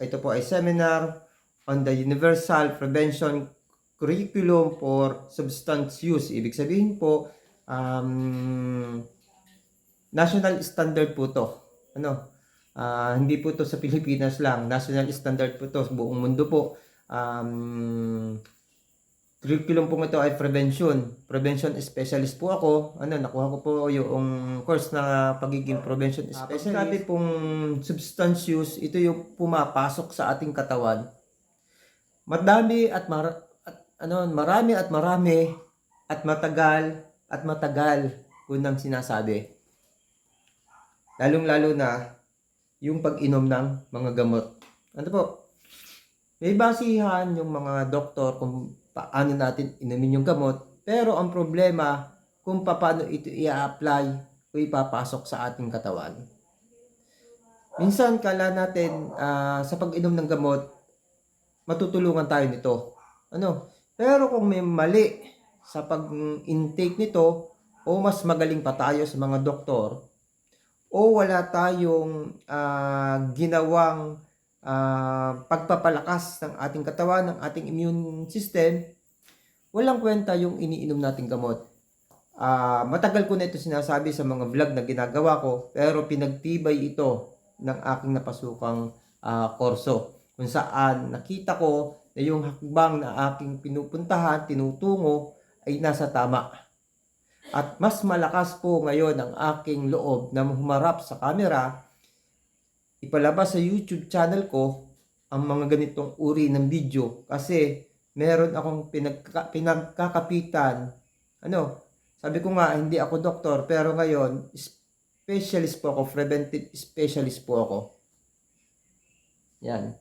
Ito po ay seminar on the Universal Prevention Curriculum for Substance Use. Ibig sabihin po, national standard po to. Hindi po to sa Pilipinas lang. National standard po to sa buong mundo po. Curriculum po ito ay prevention. Prevention specialist po ako. Nakuha ko po yung course na pagiging prevention specialist. Pagkabi pong substance use, ito yung pumapasok sa ating katawan. Marami at matagal ko nang sinasabi. Lalong-lalo na yung pag-inom ng mga gamot. May basihan yung mga doktor kung paano natin inumin yung gamot, pero ang problema kung paano ito i-apply o ipapasok sa ating katawan. Minsan kala natin sa pag-inom ng gamot matutulungan tayo nito. Pero kung may mali sa pag-intake nito o mas magaling pa tayo sa mga doktor o wala tayong ginawang pagpapalakas ng ating katawan, ng ating immune system, walang kwenta yung iniinom nating gamot. Matagal ko na ito sinasabi sa mga vlog na ginagawa ko, pero pinagtibay ito ng aking napasukang kurso, kung saan nakita ko na yung hakbang na aking pinupuntahan, tinutungo, ay nasa tama. At mas malakas po ngayon ang aking loob na humarap sa camera, ipalabas sa YouTube channel ko ang mga ganitong uri ng video, kasi meron akong pinagkakapitan. Sabi ko nga, hindi ako doktor, pero ngayon specialist po ako, preventive specialist po ako. Yan.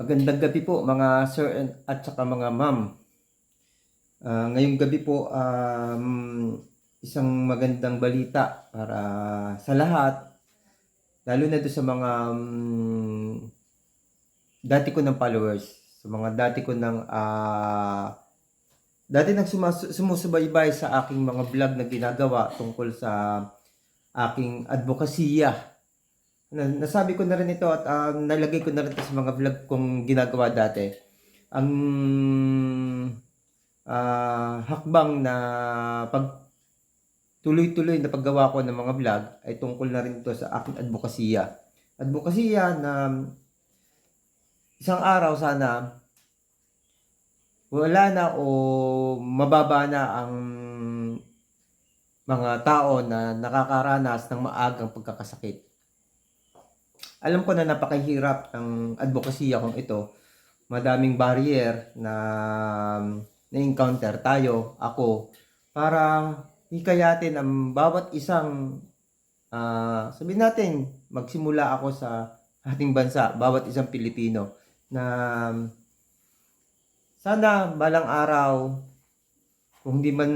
Magandang gabi po mga sir at saka mga ma'am. Ngayong gabi po, isang magandang balita para sa lahat, lalo na doon sa mga dati ko ng followers, sa mga dati nang sumusubaybay sa aking mga vlog na ginagawa tungkol sa aking advokasya. Nasabi ko na rin ito at nalagay ko na rin ito sa mga vlog kong ginagawa dati. Ang hakbang na tuloy-tuloy na paggawa ko ng mga vlog ay tungkol na rin ito sa aking advokasya. Advokasya na isang araw sana wala na o mababa na ang mga tao na nakakaranas ng maagang pagkakasakit. Alam ko na napakahirap ng advokasya kong ito. Madaming barrier na na-encounter tayo, ako, para hikayatin ang bawat isang, sabihin natin, magsimula ako sa ating bansa, bawat isang Pilipino, na sana balang araw, kung di man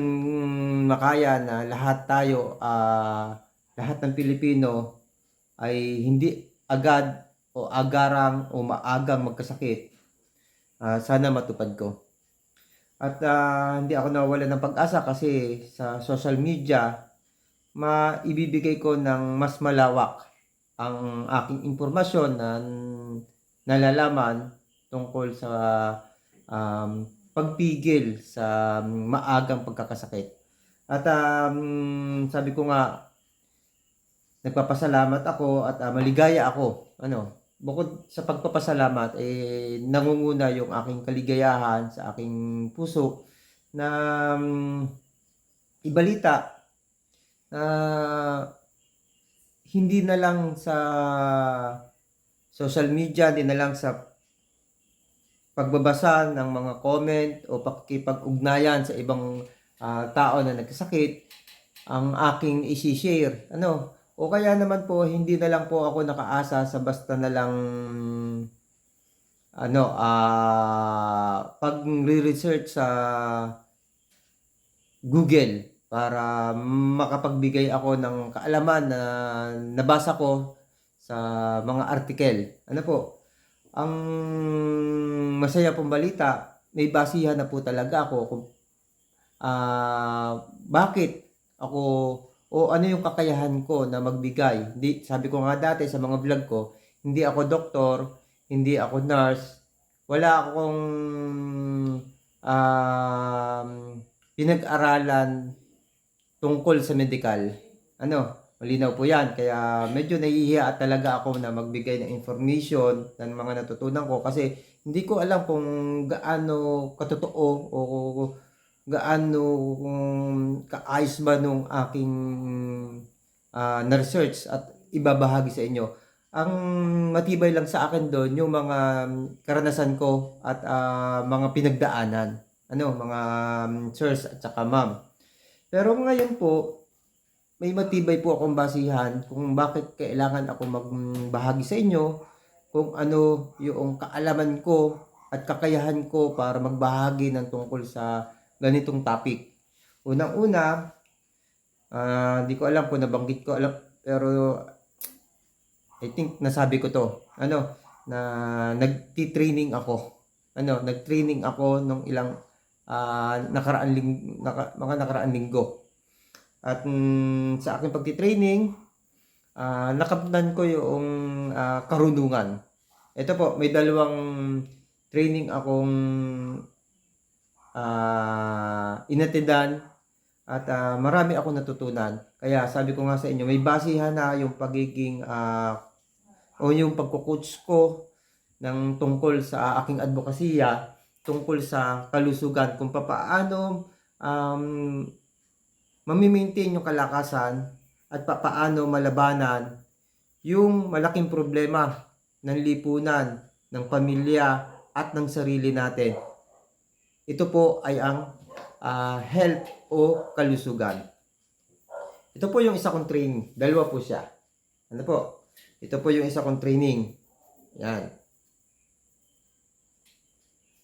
makaya na lahat tayo, lahat ng Pilipino ay hindi agad o agarang o maagang magkasakit, sana matupad ko. At hindi ako nawawalan ng pag-asa kasi sa social media, maibibigay ko ng mas malawak ang aking impormasyon na nalalaman tungkol sa pagpigil sa maagang pagkakasakit. At sabi ko nga, nagpapasalamat ako at maligaya ako. Bukod sa pagpapasalamat, nangunguna yung aking kaligayahan sa aking puso na ibalita na hindi na lang sa social media, hindi na lang sa pagbabasa ng mga comment o pakikipag-ugnayan sa ibang tao na nagkasakit ang aking isi-share. O kaya naman po, hindi na lang po ako nakaasa sa basta na lang pag-research sa Google para makapagbigay ako ng kaalaman na nabasa ko sa mga artikel. Ano po, ang masaya pong balita, may basihan na po talaga ako kung bakit ako o ano yung kakayahan ko na magbigay. Hindi, sabi ko nga dati sa mga vlog ko, hindi ako doktor, hindi ako nurse, wala akong um, pinag-aralan tungkol sa medical. Malinaw po yan. Kaya medyo nahihiya talaga ako na magbigay ng information ng mga natutunan ko kasi hindi ko alam kung gaano katotoo o gaano kaayos ba nung aking na-research at ibabahagi sa inyo. Ang matibay lang sa akin doon yung mga karanasan ko at mga pinagdaanan. Mga sirs at saka ma'am. Pero ngayon po, may matibay po akong basihan kung bakit kailangan ako magbahagi sa inyo kung ano yung kaalaman ko at kakayahan ko para magbahagi ng tungkol sa ganitong topic. Unang-una, hindi ko alam kung nabanggit ko, pero I think nasabi ko to. Na nagti-training ako. Nag-training ako nung ilang mga nakaraang linggo. At sa aking pagti-training, nakapnan ko yung karunungan. Ito po, may dalawang training akong inatendan at marami akong natutunan. Kaya sabi ko nga sa inyo, may basihan na yung pagiging o yung pagko-coach ko ng tungkol sa aking advokasya, tungkol sa kalusugan, kung paano mamimaintain yung kalakasan at paano malabanan yung malaking problema ng lipunan, ng pamilya at ng sarili natin. Ito po ay ang health o kalusugan. Ito po yung isa kong training. Dalawa po siya. Ito po yung isa kong training. Yan.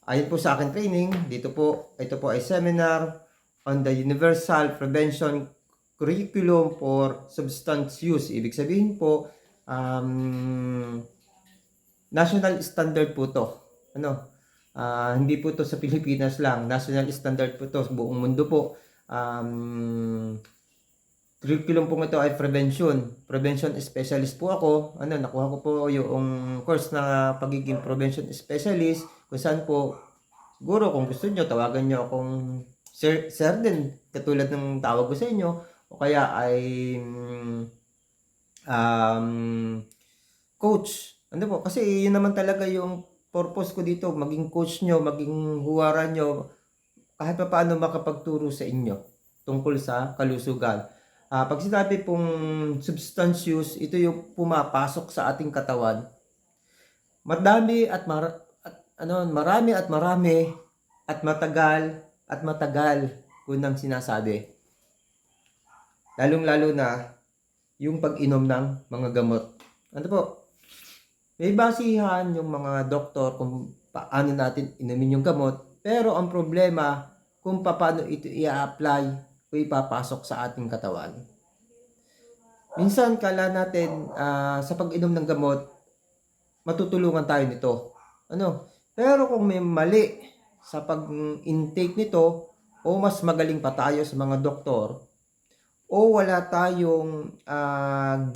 Ayon po sa akin training, ito po ay seminar on the Universal Prevention Curriculum for Substance Use. Ibig sabihin po, national standard po to. Hindi po to sa Pilipinas lang. National standard po to sa buong mundo po. Curriculum po ito ay prevention. Prevention specialist po ako. Nakuha ko po yung course na pagiging prevention specialist. Kung saan po, siguro kung gusto nyo, tawagan nyo akong sir din, katulad ng tawag ko sa inyo, o kaya ay coach. Kasi yun naman talaga yung purpose ko dito, maging coach nyo, maging huwaran nyo, kahit pa paano makapagturo sa inyo tungkol sa kalusugan. Pag sinabi pong substance use, ito yung pumapasok sa ating katawan. Marami at matagal ko nang sinasabi. Lalong-lalo na yung pag-inom ng mga gamot. May basihan yung mga doktor kung paano natin inumin yung gamot, pero ang problema kung paano ito i-apply o ipapasok sa ating katawan. Minsan kala natin sa pag-inom ng gamot, matutulungan tayo nito. Pero kung may mali sa pag-intake nito, o mas magaling pa tayo sa mga doktor, o wala tayong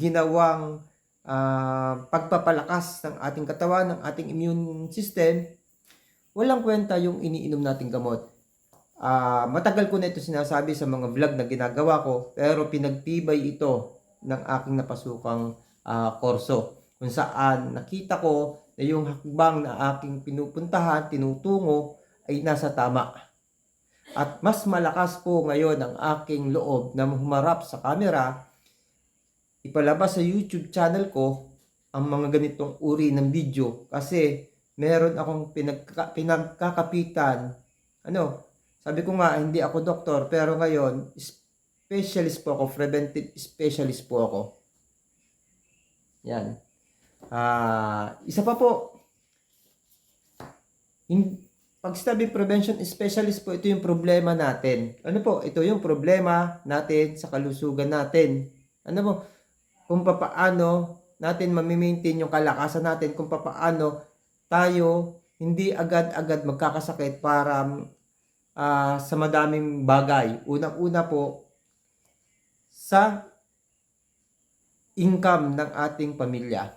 ginawang pagpapalakas ng ating katawan, ng ating immune system, walang kwenta yung iniinom nating gamot. Matagal ko na ito sinasabi sa mga vlog na ginagawa ko, pero pinagtibay ito ng aking napasukang kurso, kung saan nakita ko na yung hakbang na aking pinupuntahan, tinutungo, ay nasa tama. At mas malakas po ngayon ang aking loob na humarap sa camera, ipalabas sa YouTube channel ko ang mga ganitong uri ng video, kasi meron akong pinagkakapitan. Sabi ko nga, hindi ako doktor, pero ngayon specialist po ako, preventive specialist po ako. Yan. Isa pa po, pag-stab prevention specialist po, ito yung problema natin. Ano po? Ito yung problema natin sa kalusugan natin. Ano po? Kung papaano natin mamimaintain yung kalakasan natin, kung papaano tayo hindi agad-agad magkakasakit para sa madaming bagay. Unang-una po, sa income ng ating pamilya.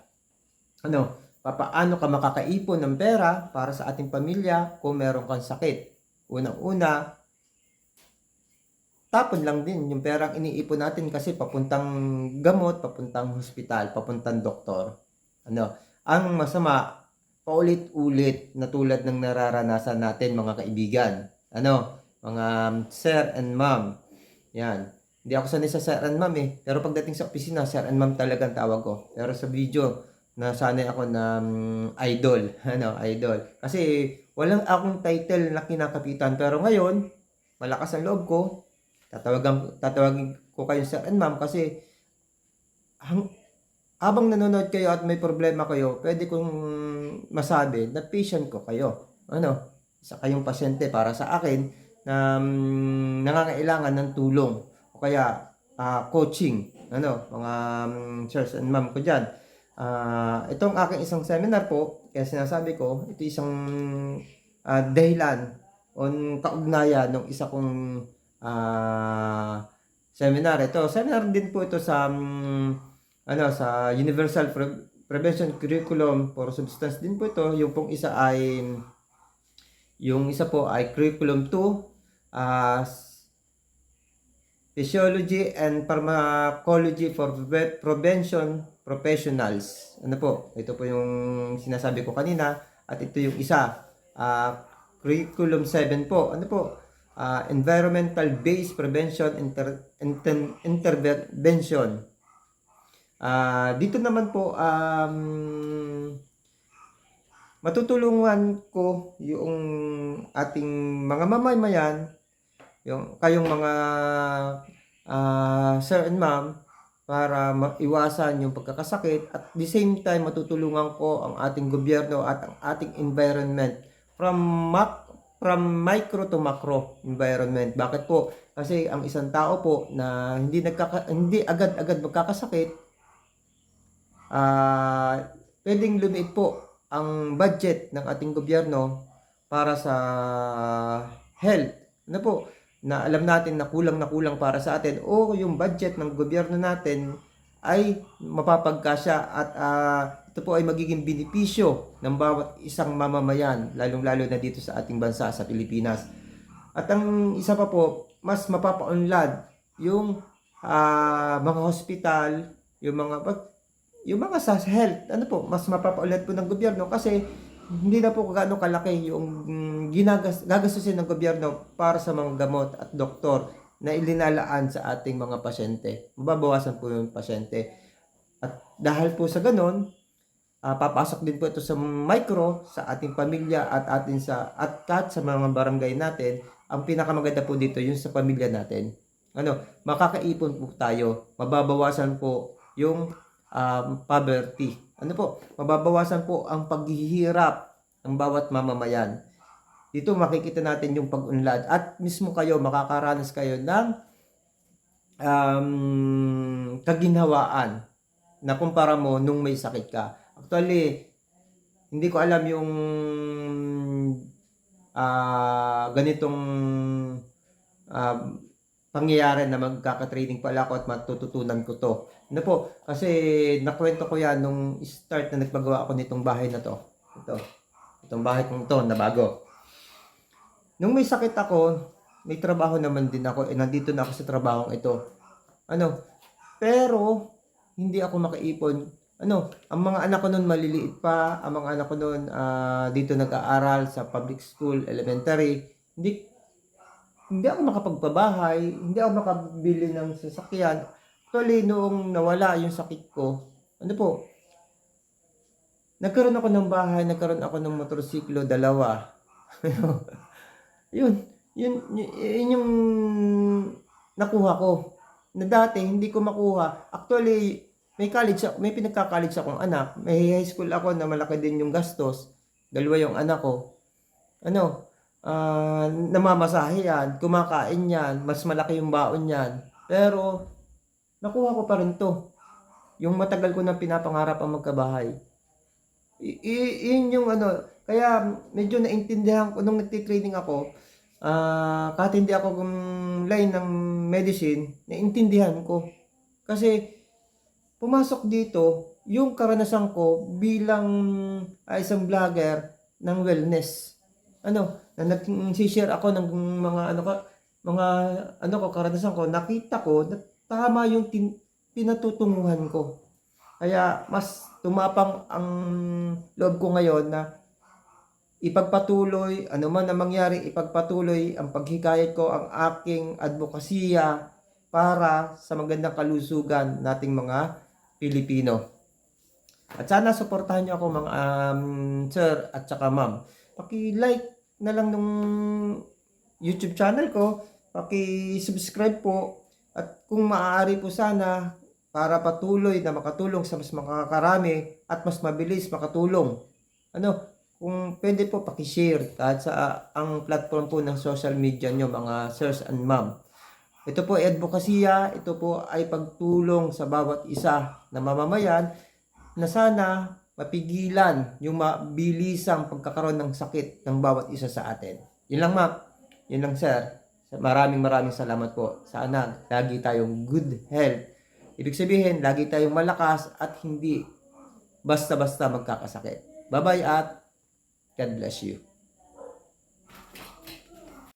Papaano ka makakaipon ng pera para sa ating pamilya kung meron kang sakit? Unang-una, tapon lang din yung perang iniipon natin kasi papuntang gamot, papuntang hospital, papuntang doktor. Ang masama, paulit-ulit na tulad ng nararanasan natin mga kaibigan. Mga sir and ma'am. Yan. Hindi ako sanay sa sir and ma'am pero pagdating sa opisina, sir and ma'am talagang tawag ko. Pero sa video, nasanay ako na idol. Idol. Kasi walang akong title na kinakapitan. Pero ngayon, malakas ang loob ko. Tatawagin ko kayo sir and ma'am kasi habang nanonood kayo at may problema kayo, pwede kong masabi na patient ko kayo. Isa kayong pasyente para sa akin na nangangailangan ng tulong o kaya coaching. Mga sirs and ma'am ko dyan. Itong aking isang seminar po, kaya sinasabi ko, ito isang dahilan o kaugnayan ng isa kong seminar. Seminar din po ito sa sa Universal Prevention Curriculum for Substance din po ito. Yung isa po ay Curriculum 2, Physiology and Pharmacology for Prevention Professionals. Ito po yung sinasabi ko kanina at ito yung isa, Curriculum 7 po. Environmental Based Prevention Intervention. Dito naman po matutulungan ko yung ating mga mamamayan, yung kayong mga sir and ma'am, para maiwasan yung pagkakasakit at the same time matutulungan ko ang ating gobyerno at ang ating environment from micro to macro environment. Bakit po? Kasi ang isang tao po na hindi agad-agad magkakasakit, pwedeng lumiit po ang budget ng ating gobyerno para sa health. Na alam natin na kulang para sa atin, o yung budget ng gobyerno natin ay mapapagkasya at ito po ay magiging benepisyo ng bawat isang mamamayan, lalong-lalo na dito sa ating bansa, sa Pilipinas. At ang isa pa po, mas mapapaunlad yung mga hospital, yung mga sa health, mas mapapaunlad po ng gobyerno kasi hindi na po gaano kalaki yung gagastusin ng gobyerno para sa mga gamot at doktor na ilinalaan sa ating mga pasyente. Mababawasan po yung pasyente. At dahil po sa ganun, papasok din po ito sa micro, sa ating pamilya at kahit sa mga barangay natin. Ang pinakamaganda po dito yung sa pamilya natin. Makakaipon po tayo. Mababawasan po yung poverty. Mababawasan po ang paghihirap ng bawat mamamayan. Dito makikita natin yung pag-unlad at mismo kayo makakaranas kayo ng kaginhawaan na kumpara mo nung may sakit ka. Actually, hindi ko alam yung ganitong pangyayari na magkaka-training pala ako at matututunan ko to. Kasi nakwento ko yan nung start na nagpagawa ako nitong bahay na to. Itong bahay kong to na bago. Nung may sakit ako, may trabaho naman din ako. Nandito na ako sa trabahong ito. Pero, hindi ako makaipon. Ang mga anak ko noon maliliit pa. Ang mga anak ko noon dito nag-aaral sa public school, elementary. Hindi ako makapagpabahay. Hindi ako makabili ng sasakyan. Actually, noong nawala yung sakit ko, nagkaroon ako ng bahay, nagkaroon ako ng motorsiklo, 2. Yun yung nakuha ko. Na dati, hindi ko makuha. Actually, may pinagka-college akong anak, may high school ako na malaki din yung gastos, dalawa yung anak ko. Namamasahe yan, kumakain yan, mas malaki yung baon yan. Pero, nakuha ko pa rin to. Yung matagal ko nang pinapangarap ang magkabahay. Yun yung kaya medyo naintindihan ko nung nagtitraining ako, kahit hindi ako line ng medicine, naintindihan ko. Kasi, pumasok dito, yung karanasan ko bilang isang vlogger ng wellness. Na nag-share ako ng mga karanasan ko, nakita ko na tama yung pinatutunguhan ko. Kaya mas tumapang ang loob ko ngayon na ipagpatuloy, ano man ang mangyari, ipagpatuloy ang paghikayat ko, ang aking advokasya para sa magandang kalusugan nating mga Pilipino. At sana suportahan niyo ako mga sir at saka ma'am. Paki-like na lang nung YouTube channel ko, paki-subscribe po, at kung maaari po sana para patuloy na makatulong sa mas makakarami at mas mabilis makatulong. Kung pwede po paki-share kahit sa ang platform po ng social media nyo mga sirs and ma'am. Ito po ay advokasya, ito po ay pagtulong sa bawat isa na mamamayan na sana mapigilan yung mabilisang pagkakaroon ng sakit ng bawat isa sa atin. Yun lang ma'am, yun lang sir. Maraming salamat po. Sana lagi tayong good health. Ibig sabihin, lagi tayong malakas at hindi basta-basta magkakasakit. Bye-bye at God bless you.